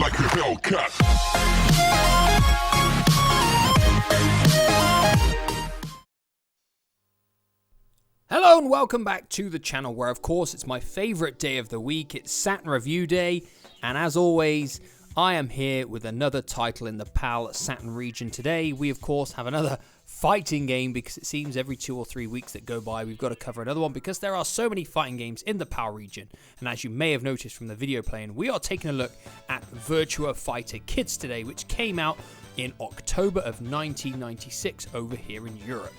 like a Hellcat. Hello and welcome back to the channel where, of course, it's my favourite day of the week. It's Saturn Review Day, and as always, I am here with another title in the PAL Saturn region. Today, we, of course, have another fighting game because it seems every 2 or 3 weeks that go by, we've got to cover another one because there are so many fighting games in the PAL region. And as you may have noticed from the video playing, we are taking a look at Virtua Fighter Kids today, which came out in October of 1996 over here in Europe.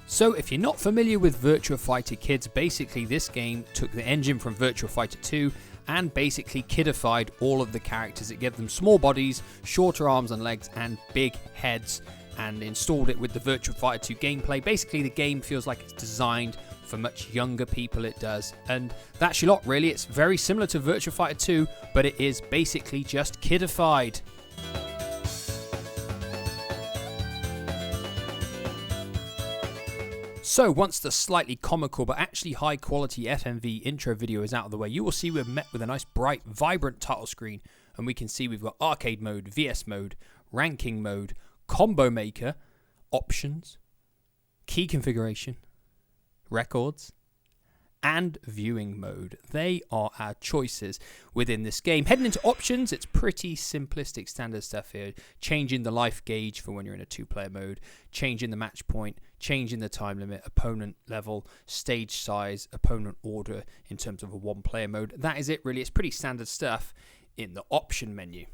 So if you're not familiar with Virtua Fighter Kids, basically this game took the engine from Virtua Fighter 2 and basically kidified all of the characters. It gave them small bodies, shorter arms and legs, and big heads, and installed it with the Virtua Fighter 2 gameplay. Basically the game feels like it's designed for much younger people, it does. And that's your lot really. It's very similar to Virtua Fighter 2, but it is basically just kidified. So once the slightly comical but actually high quality FMV intro video is out of the way, you will see we're met with a nice bright, vibrant title screen, and we can see we've got arcade mode, VS mode, ranking mode, combo maker, options, key configuration, records, and viewing mode. They are our choices within this game. Heading into options, it's pretty simplistic standard stuff here. Changing the life gauge for when you're in a 2-player mode, changing the match point, changing the time limit, opponent level, stage size, opponent order in terms of a 1-player mode. That is it really. It's pretty standard stuff in the option menu.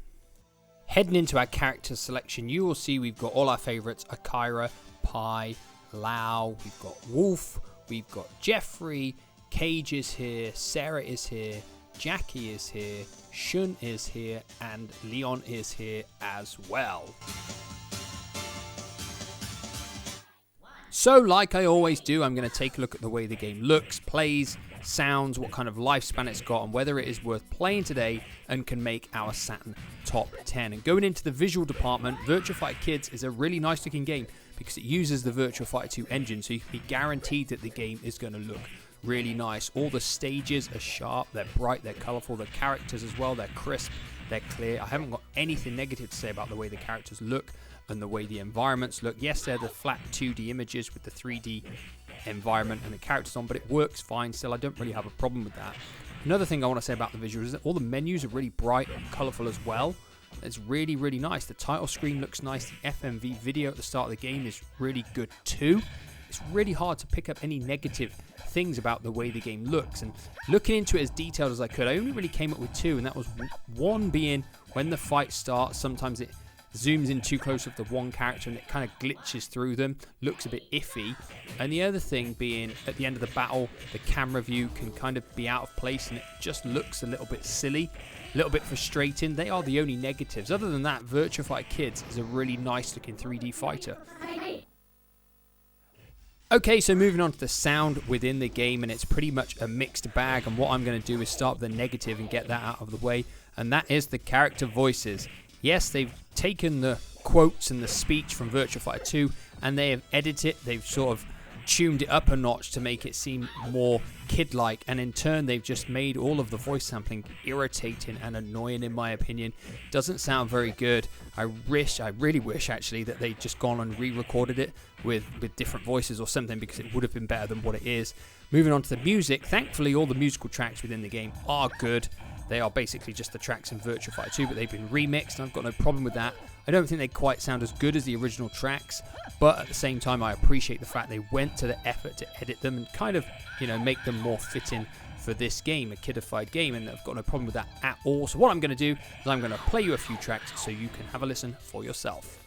Heading into our character selection, you will see we've got all our favorites: Akira, Pi, Lau, we've got Wolf, we've got Jeffrey, Cage is here, Sarah is here, Jackie is here, Shun is here, and Leon is here as well. So like I always do, I'm going to take a look at the way the game looks, plays, sounds, what kind of lifespan it's got, and whether it is worth playing today and can make our Saturn top 10. And going into the visual department, Virtua Fighter Kids is a really nice looking game because it uses the Virtua Fighter 2 engine, so you can be guaranteed that the game is going to look really nice. All the stages are sharp, they're bright, they're colourful, the characters as well, they're crisp, they're clear. I haven't got anything negative to say about the way the characters look and the way the environments look. Yes, they're the flat 2D images with the 3D environment and the characters on, but it works fine still. I don't really have a problem with that. Another thing I want to say about the visuals is that all the menus are really bright and colourful as well. It's really, really nice. The title screen looks nice. The FMV video at the start of the game is really good too. It's really hard to pick up any negative things about the way the game looks, and looking into it as detailed as I could, I only really came up with two, and that was one being when the fight starts, sometimes it zooms in too close of the one character and it kind of glitches through them, looks a bit iffy. And the other thing being at the end of the battle, the camera view can kind of be out of place and it just looks a little bit silly, a little bit frustrating. They are the only negatives. Other than that, Virtua Fighter Kids is a really nice looking 3D fighter. Okay, so moving on to the sound within the game, and it's pretty much a mixed bag, and what I'm going to do is start with the negative and get that out of the way, and that is the character voices. Yes, they've taken the quotes and the speech from Virtua Fighter 2 and they have edited it, they've sort of tuned it up a notch to make it seem more kid-like, and in turn they've just made all of the voice sampling irritating and annoying in my opinion. Doesn't sound very good. I really wish actually that they'd just gone and re-recorded it with different voices or something, because it would have been better than what it is. Moving on to the music, thankfully all the musical tracks within the game are good. They are basically just the tracks in Virtua Fighter 2, but they've been remixed, and I've got no problem with that. I don't think they quite sound as good as the original tracks, but at the same time, I appreciate the fact they went to the effort to edit them and kind of, make them more fitting for this game, a kidified game, and I've got no problem with that at all. So what I'm going to do is I'm going to play you a few tracks so you can have a listen for yourself.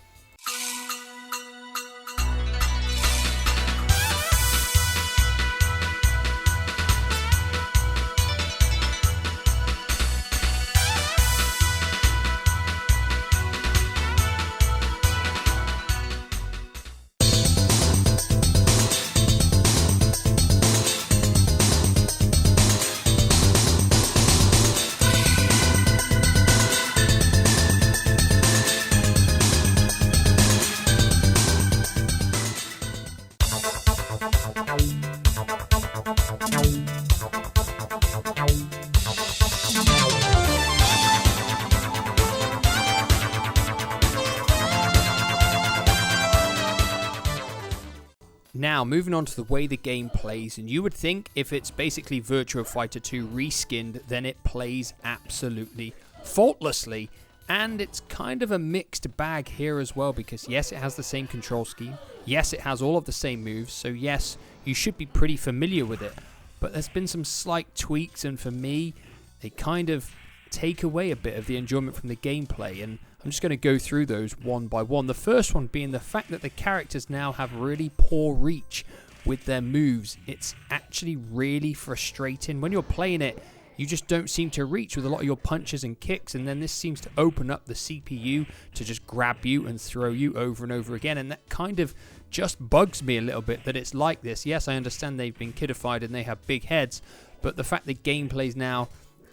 Now, moving on to the way the game plays, and you would think if it's basically Virtua Fighter 2 reskinned, then it plays absolutely faultlessly. And it's kind of a mixed bag here as well, because yes, it has the same control scheme. Yes, it has all of the same moves, so yes, you should be pretty familiar with it. But there's been some slight tweaks, and for me, they kind of take away a bit of the enjoyment from the gameplay, and I'm just going to go through those one by one. The first one being the fact that the characters now have really poor reach with their moves. It's actually really frustrating. When you're playing it, you just don't seem to reach with a lot of your punches and kicks, and then this seems to open up the CPU to just grab you and throw you over and over again, and that kind of just bugs me a little bit that it's like this. Yes, I understand they've been kidified and they have big heads, but the fact that gameplay is now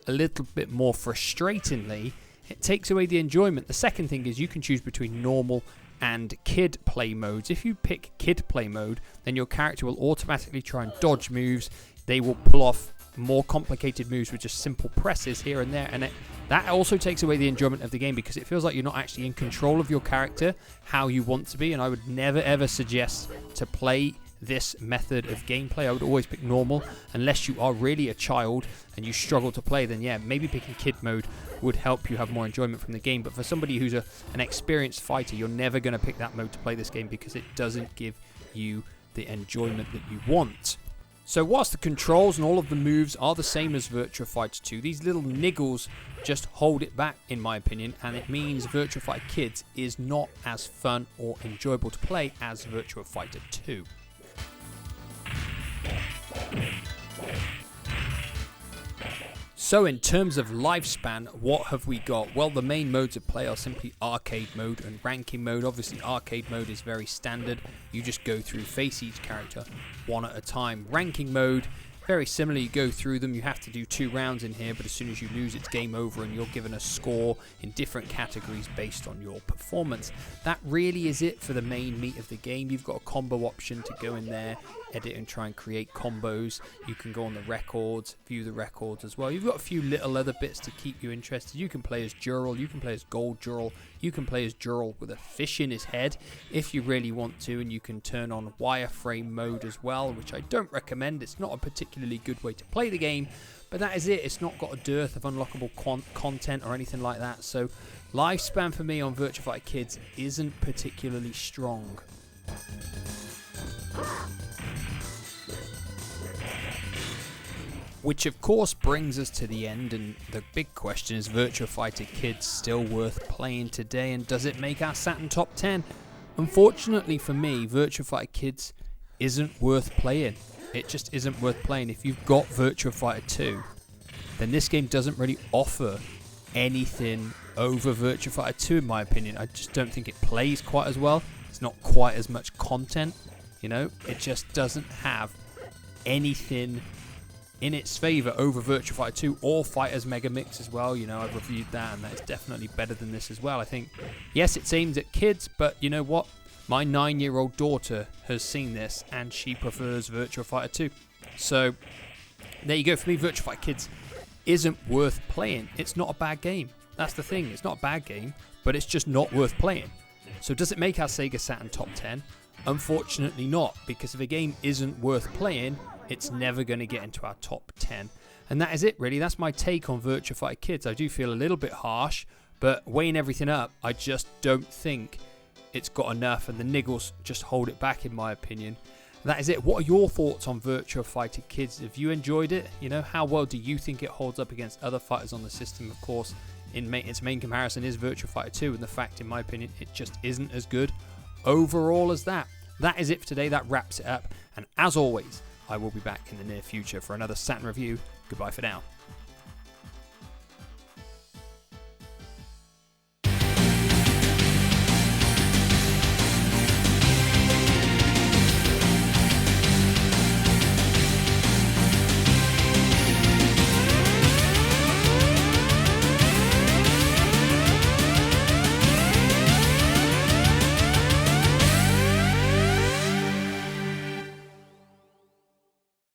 a little bit more frustratingly, it takes away the enjoyment. The second thing is you can choose between normal and kid play modes. If you pick kid play mode, then your character will automatically try and dodge moves. They will pull off more complicated moves with just simple presses here and there, and that also takes away the enjoyment of the game, because it feels like you're not actually in control of your character how you want to be. And I would never ever suggest to play this method of gameplay. I would always pick normal, unless you are really a child and you struggle to play, then yeah, maybe picking kid mode would help you have more enjoyment from the game. But for somebody who's an experienced fighter, you're never going to pick that mode to play this game, because it doesn't give you the enjoyment that you want. So whilst the controls and all of the moves are the same as Virtua Fighter 2, these little niggles just hold it back, in my opinion, and it means Virtua Fighter Kids is not as fun or enjoyable to play as Virtua Fighter 2. So in terms of lifespan, what have we got? Well, the main modes of play are simply arcade mode and ranking mode. Obviously, arcade mode is very standard. You just go through, face each character one at a time. Ranking mode, very similar. You go through them. You have to do 2 rounds in here, but as soon as you lose, it's game over, and you're given a score in different categories based on your performance. That really is it for the main meat of the game. You've got a combo option to go in there, edit and try and create combos. You can go on the records, view the records as well. You've got a few little other bits to keep you interested. You can play as Jural, you can play as Gold Jural, you can play as Jural with a fish in his head if you really want to, and you can turn on wireframe mode as well, which I don't recommend. It's not a particularly good way to play the game, but that is it. It's not got a dearth of unlockable content or anything like that, so lifespan for me on Virtua Fighter Kids isn't particularly strong. Which of course brings us to the end, and the big question is, Virtua Fighter Kids still worth playing today, and does it make our Saturn top 10? Unfortunately for me, Virtua Fighter Kids isn't worth playing. It just isn't worth playing. If you've got Virtua Fighter 2, then this game doesn't really offer anything over Virtua Fighter 2 in my opinion. I just don't think it plays quite as well. It's not quite as much content, you know. It just doesn't have anything in its favour over Virtua Fighter 2 or Fighters Mega Mix as well. You know, I've reviewed that, and that is definitely better than this as well. I think, yes, it's aimed at kids, but you know what? My 9-year-old daughter has seen this, and she prefers Virtua Fighter 2. So, there you go. For me, Virtua Fighter Kids isn't worth playing. It's not a bad game. That's the thing. It's not a bad game, but it's just not worth playing. So, does it make our Sega Saturn top 10? Unfortunately not, because if a game isn't worth playing, it's never going to get into our top 10. And that is it, really. That's my take on Virtua Fighter Kids. I do feel a little bit harsh, but weighing everything up, I just don't think it's got enough, and the niggles just hold it back, in my opinion. That is it. What are your thoughts on Virtua Fighter Kids? Have you enjoyed it? You know, how well do you think it holds up against other fighters on the system? Of course, its main comparison is Virtua Fighter 2, and the fact, in my opinion, it just isn't as good overall as that. That is it for today. That wraps it up. And as always, I will be back in the near future for another Saturn review. Goodbye for now.